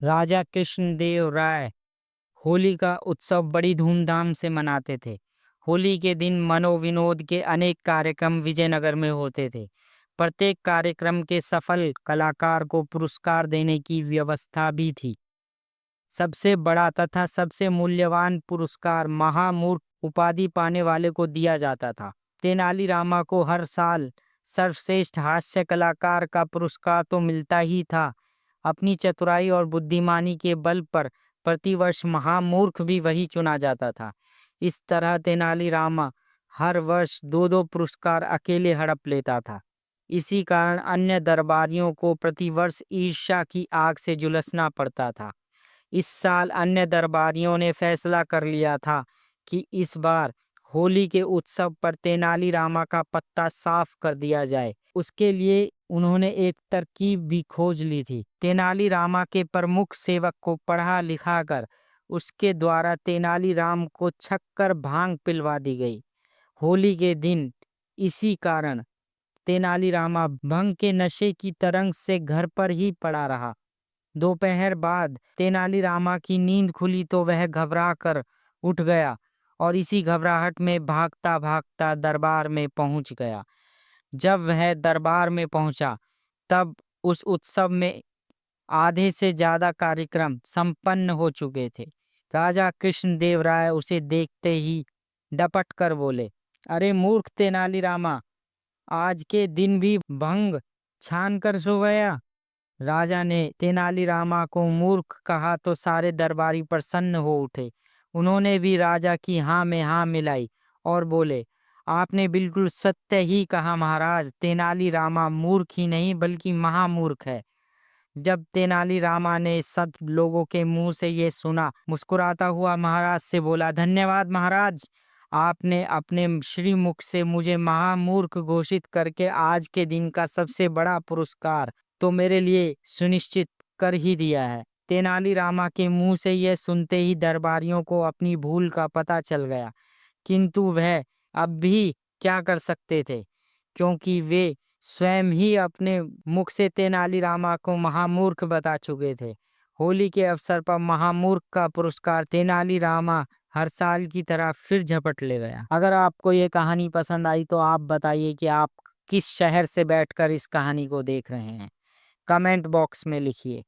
राजा कृष्णदेव राय होली का उत्सव बड़ी धूमधाम से मनाते थे। होली के दिन मनोविनोद के अनेक कार्यक्रम विजयनगर में होते थे। प्रत्येक कार्यक्रम के सफल कलाकार को पुरस्कार देने की व्यवस्था भी थी। सबसे बड़ा तथा सबसे मूल्यवान पुरस्कार महामूर्ख उपाधि पाने वाले को दिया जाता था। तेनालीरामा को हर साल सर्वश्रेष्ठ हास्य कलाकार का पुरस्कार तो मिलता ही था, अपनी चतुराई और बुद्धिमानी के बल पर प्रतिवर्ष महामूर्ख भी वही चुना जाता था। इस तरह तेनालीरामा हर वर्ष दो दो पुरस्कार अकेले हड़प लेता था। इसी कारण अन्य दरबारियों को प्रतिवर्ष ईर्ष्या की आग से झुलसना पड़ता था। इस साल अन्य दरबारियों ने फैसला कर लिया था कि इस बार होली के उत्सव पर तेनालीरामा का पत्ता साफ कर दिया जाए। उसके लिए उन्होंने एक तरकीब भी खोज ली थी। तेनालीरामा के प्रमुख सेवक को पढ़ा लिखा कर उसके द्वारा तेनालीराम को छक्कर भांग पिलवा दी गई। होली के दिन इसी कारण तेनालीरामा भंग के नशे की तरंग से घर पर ही पड़ा रहा। दोपहर बाद तेनालीरामा की नींद खुली तो वह घबरा कर उठ गया और इसी घबराहट में भागता भागता दरबार में पहुंच गया। जब वह दरबार में पहुंचा तब उस उत्सव में आधे से ज्यादा कार्यक्रम संपन्न हो चुके थे। राजा कृष्णदेव राय उसे देखते ही डपट कर बोले, अरे मूर्ख तेनालीरामा, आज के दिन भी भंग छान कर सो गया। राजा ने तेनालीरामा को मूर्ख कहा तो सारे दरबारी प्रसन्न हो उठे। उन्होंने भी राजा की हाँ में हाँ मिलाई और बोले, आपने बिल्कुल सत्य ही कहा महाराज, तेनालीरामा मूर्ख ही नहीं बल्कि महामूर्ख है। जब तेनालीरामा ने सब लोगों के मुंह से ये सुना, मुस्कुराता हुआ महाराज से बोला, धन्यवाद महाराज, आपने अपने श्रीमुख से मुझे महामूर्ख घोषित करके आज के दिन का सबसे बड़ा पुरस्कार तो मेरे लिए सुनिश्चित कर ही दिया है। तेनालीरामा के मुंह से यह सुनते ही दरबारियों को अपनी भूल का पता चल गया, किंतु वह अब भी क्या कर सकते थे, क्योंकि वे स्वयं ही अपने मुख से तेनालीरामा को महामूर्ख बता चुके थे। होली के अवसर पर महामूर्ख का पुरस्कार तेनालीरामा हर साल की तरह फिर झपट ले गया। अगर आपको ये कहानी पसंद आई तो आप बताइए कि आप किस शहर से बैठकर इस कहानी को देख रहे हैं। कमेंट बॉक्स में लिखिए।